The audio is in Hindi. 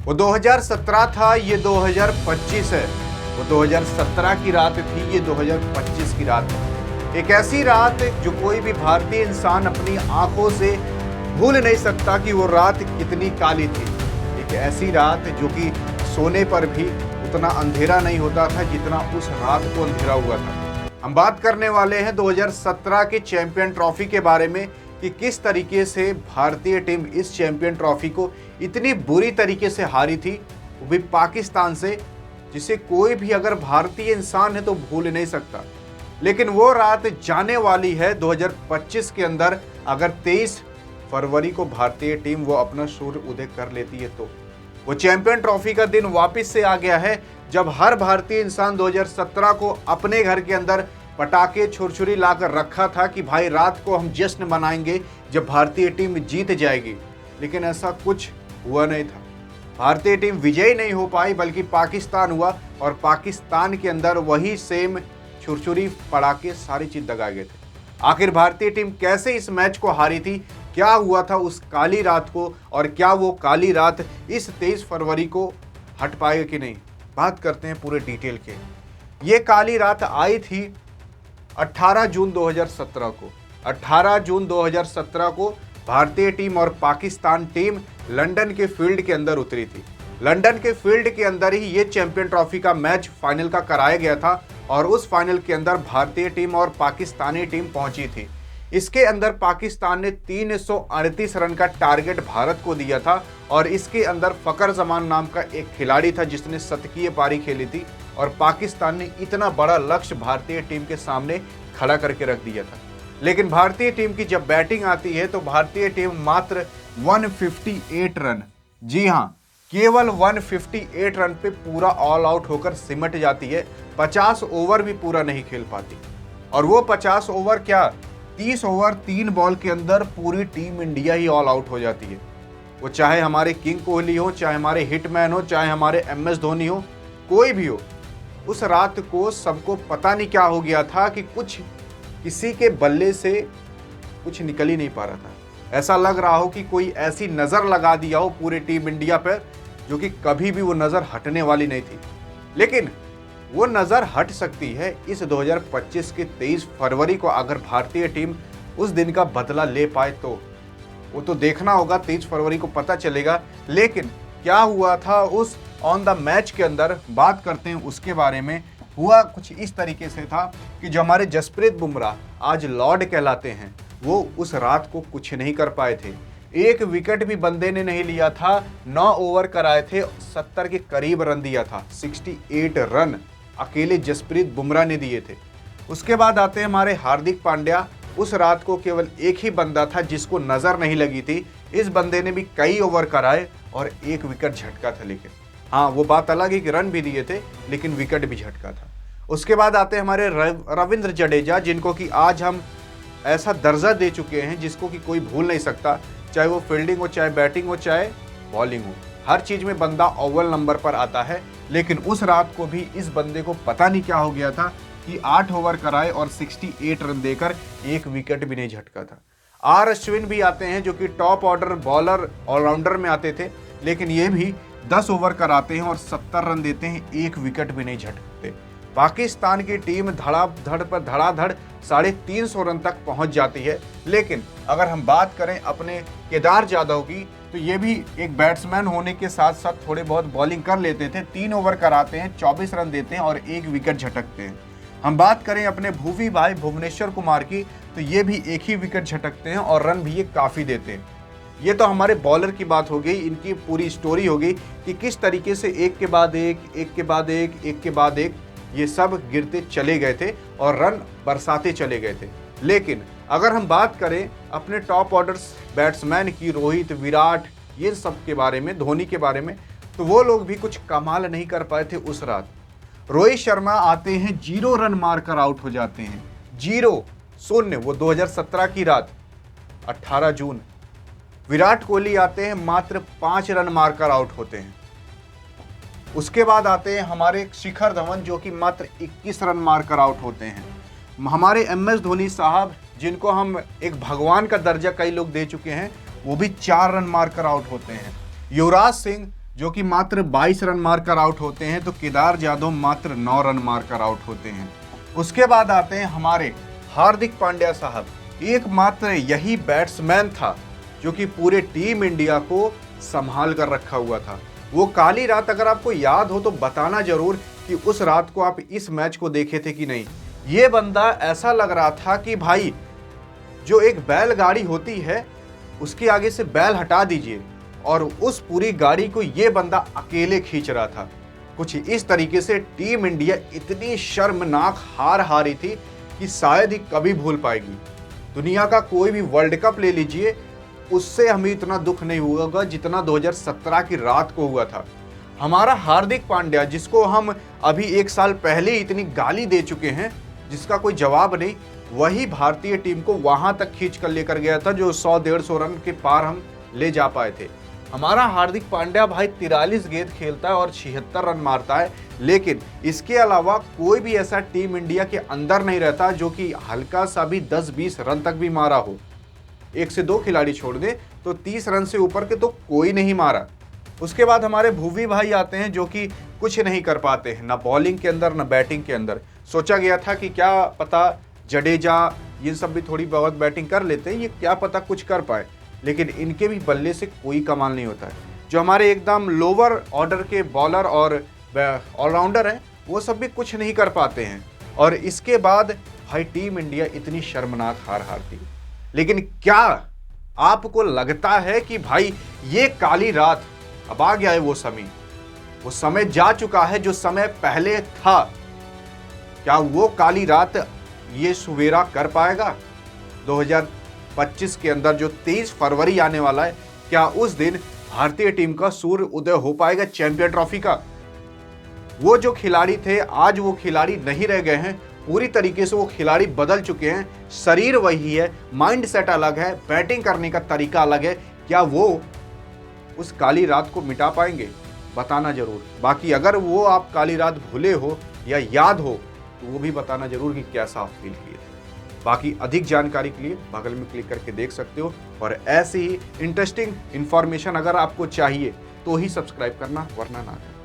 वो 2017 था, ये 2025 है। वो 2017 की रात थी, ये 2025 की रात है। एक ऐसी रात जो कोई भी भारतीय इंसान अपनी आंखों से भूल नहीं सकता कि वो रात कितनी काली थी। एक ऐसी रात जो कि सोने पर भी उतना अंधेरा नहीं होता था जितना उस रात को अंधेरा हुआ था। हम बात करने वाले हैं 2017 के चैंपियन ट्रॉफी के बारे में कि किस तरीके से भारतीय टीम इस चैंपियन ट्रॉफी को इतनी बुरी तरीके से हारी थी, वो भी पाकिस्तान से, जिसे कोई भी अगर भारतीय इंसान है तो भूल नहीं सकता। लेकिन वो रात जाने वाली है 2025 के अंदर। अगर 23 फरवरी को भारतीय टीम वो अपना सूर्य उदय कर लेती है तो वो चैंपियन ट्रॉफी का दिन वापस से आ गया है, जब हर भारतीय इंसान 2017 को अपने घर के अंदर पटाखे छुरछुरी लाकर रखा था कि भाई रात को हम जश्न मनाएंगे जब भारतीय टीम जीत जाएगी। लेकिन ऐसा कुछ हुआ नहीं था। भारतीय टीम विजयी नहीं हो पाई, बल्कि पाकिस्तान हुआ और पाकिस्तान के अंदर वही सेम छुरछुरी पटाखे सारी चीज दगाए गए थे। आखिर भारतीय टीम कैसे इस मैच को हारी थी, क्या हुआ था उस काली रात को, और क्या वो काली रात इस 23 फरवरी को हट पाएगा कि नहीं, बात करते हैं पूरे डिटेल के। ये काली रात आई थी 18 जून 2017 को। 18 जून 2017 को भारतीय टीम और पाकिस्तान टीम लंदन के फील्ड के अंदर उतरी थी। लंदन के फील्ड के अंदर ही ये चैंपियन ट्रॉफी का मैच फाइनल का कराया गया था और उस फाइनल के अंदर भारतीय टीम और पाकिस्तानी टीम पहुंची थी। इसके अंदर पाकिस्तान ने 338 रन का टारगेट भारत को दिया था और इसके अंदर फकर जमान नाम का एक खिलाड़ी था जिसने शतकीय पारी खेली थी और पाकिस्तान ने इतना बड़ा लक्ष्य भारतीय टीम के सामने खड़ा करके रख दिया था। लेकिन भारतीय टीम की जब बैटिंग आती है तो भारतीय टीम मात्र 158 रन, जी हां, केवल 158 रन पे पूरा ऑल आउट होकर सिमट जाती है। 50 ओवर भी पूरा नहीं खेल पाती। और वो 50 ओवर क्या, 30 ओवर 3 बॉल के अंदर पूरी टीम इंडिया ही ऑल आउट हो जाती है। वो चाहे हमारे किंग कोहली हो, चाहे हमारे हिटमैन हो, चाहे हमारे MS धोनी हो, कोई भी हो। उस रात को सबको पता नहीं क्या हो गया था कि किसी के बल्ले से कुछ निकल ही नहीं पा रहा था। ऐसा लग रहा हो कि कोई ऐसी नज़र लगा दिया हो पूरी टीम इंडिया पर जो कि कभी भी वो नज़र हटने वाली नहीं थी। लेकिन वो नज़र हट सकती है इस 2025 के 23 फरवरी को, अगर भारतीय टीम उस दिन का बदला ले पाए तो। वो तो देखना होगा, 23 फरवरी को पता चलेगा। लेकिन क्या हुआ था उस ऑन द मैच के अंदर, बात करते हैं उसके बारे में। हुआ कुछ इस तरीके से था कि जो हमारे जसप्रीत बुमराह आज लॉर्ड कहलाते हैं, वो उस रात को कुछ नहीं कर पाए थे। एक विकेट भी बंदे ने नहीं लिया था। 9 ओवर कराए थे, 70 के करीब रन दिया था। 68 रन अकेले जसप्रीत बुमराह ने दिए थे। उसके बाद आते हैं हमारे हार्दिक पांड्या। उस रात को केवल एक ही बंदा था जिसको नजर नहीं लगी थी। इस बंदे ने भी कई ओवर कराए और एक विकेट झटका था। लेकिन हाँ, वो बात अलग है कि रन भी दिए थे लेकिन विकेट भी झटका था। उसके बाद आते हैं हमारे रविंद्र जडेजा, जिनको कि आज हम ऐसा दर्जा दे चुके हैं जिसको कि कोई भूल नहीं सकता। चाहे वो फील्डिंग हो, चाहे बैटिंग हो, चाहे बॉलिंग हो, हर चीज में बंदा अव्वल नंबर पर आता है। लेकिन उस रात को भी इस बंदे को पता नहीं क्या हो गया था कि 8 ओवर कराए और 68 रन देकर एक विकेट भी नहीं झटका था। R अश्विन भी आते हैं जो कि टॉप ऑर्डर बॉलर ऑलराउंडर में आते थे, लेकिन ये भी 10 ओवर कराते हैं और 70 रन देते हैं, एक विकेट भी नहीं झटकते। पाकिस्तान की टीम धड़ाधड़ पर धड़ाधड़ 350 रन तक पहुंच जाती है। लेकिन अगर हम बात करें अपने केदार जाधव की, तो ये भी एक बैट्समैन होने के साथ साथ थोड़े बहुत बॉलिंग कर लेते थे। 3 ओवर कराते हैं, 24 रन देते हैं और एक विकेट झटकते हैं। हम बात करें अपने भुवी भाई भुवनेश्वर कुमार की, तो ये भी एक ही विकेट झटकते हैं और रन भी ये काफ़ी देते हैं। ये तो हमारे बॉलर की बात हो गई, इनकी पूरी स्टोरी हो गई कि किस तरीके से एक के बाद एक, एक के बाद एक, एक के बाद एक ये सब गिरते चले गए थे और रन बरसाते चले गए थे। लेकिन अगर हम बात करें अपने टॉप ऑर्डर बैट्समैन की, रोहित, विराट, ये सब के बारे में, धोनी के बारे में, तो वो लोग भी कुछ कमाल नहीं कर पाए थे उस रात। रोहित शर्मा आते हैं 0 रन मारकर आउट हो जाते हैं, 0-0। वो 2017 की रात 18 जून। विराट कोहली आते हैं, मात्र 5 रन मारकर आउट होते हैं। उसके बाद आते हैं हमारे शिखर धवन जो कि मात्र 21 रन मारकर आउट होते हैं। हमारे MS धोनी साहब, जिनको हम एक भगवान का दर्जा कई लोग दे चुके हैं, वो भी 4 रन मारकर आउट होते हैं। युवराज सिंह जो कि मात्र 22 रन मारकर आउट होते हैं, तो केदार जाधव मात्र 9 रन मारकर आउट होते हैं। उसके बाद आते हैं हमारे हार्दिक पांड्या साहब। एकमात्र यही बैट्समैन था जो कि पूरे टीम इंडिया को संभाल कर रखा हुआ था। वो काली रात अगर आपको याद हो तो बताना जरूर कि उस रात को आप इस मैच को देखे थे कि नहीं। ये बंदा ऐसा लग रहा था कि भाई जो एक बैलगाड़ी होती है उसके आगे से बैल हटा दीजिए और उस पूरी गाड़ी को ये बंदा अकेले खींच रहा था। कुछ इस तरीके से टीम इंडिया इतनी शर्मनाक हार हारी थी कि शायद ही कभी भूल पाएगी। दुनिया का कोई भी वर्ल्ड कप ले लीजिए, उससे हमें इतना दुख नहीं हुआ होगा जितना 2017 की रात को हुआ था। हमारा हार्दिक पांड्या, जिसको हम अभी 1 साल पहले इतनी गाली दे चुके हैं जिसका कोई जवाब नहीं, वही भारतीय टीम को वहां तक खींच कर लेकर गया था जो 100-150 रन के पार हम ले जा पाए थे। हमारा हार्दिक पांड्या भाई 43 गेंद खेलता है और 76 रन मारता है, लेकिन इसके अलावा कोई भी ऐसा टीम इंडिया के अंदर नहीं रहता जो कि हल्का सा भी 10-20 रन तक भी मारा हो। 1 से 2 खिलाड़ी छोड़ दे तो 30 रन से ऊपर के तो कोई नहीं मारा। उसके बाद हमारे भुवी भाई आते हैं जो कि कुछ नहीं कर पाते हैं, ना बॉलिंग के अंदर ना बैटिंग के अंदर। सोचा गया था कि क्या पता जडेजा ये सब भी थोड़ी बहुत बैटिंग कर लेते हैं, ये क्या पता कुछ कर पाए, लेकिन इनके भी बल्ले से कोई कमाल नहीं होता है। जो हमारे एकदम लोअर ऑर्डर के बॉलर और ऑलराउंडर हैं वो सब भी कुछ नहीं कर पाते हैं। और इसके बाद भाई टीम इंडिया इतनी शर्मनाक हार हारती। लेकिन क्या आपको लगता है कि भाई ये काली रात अब आ गया है? वो समय जा चुका है जो समय पहले था। क्या वो काली रात ये सवेरा कर पाएगा? 2025 के अंदर जो 23 फरवरी आने वाला है, क्या उस दिन भारतीय टीम का सूर्य उदय हो पाएगा चैंपियन ट्रॉफी का? वो जो खिलाड़ी थे आज वो खिलाड़ी नहीं रह गए हैं, पूरी तरीके से वो खिलाड़ी बदल चुके हैं। शरीर वही है, माइंड सेट अलग है, बैटिंग करने का तरीका अलग है। क्या वो उस काली रात को मिटा पाएंगे? बताना जरूर। बाकी अगर वो आप काली रात भूले हो या याद हो तो वो भी बताना जरूर कि कैसा आप फील किए थे। बाकी अधिक जानकारी के लिए बगल में क्लिक करके देख सकते हो, और ऐसी ही इंटरेस्टिंग इंफॉर्मेशन अगर आपको चाहिए तो ही सब्सक्राइब करना, वरना ना करना।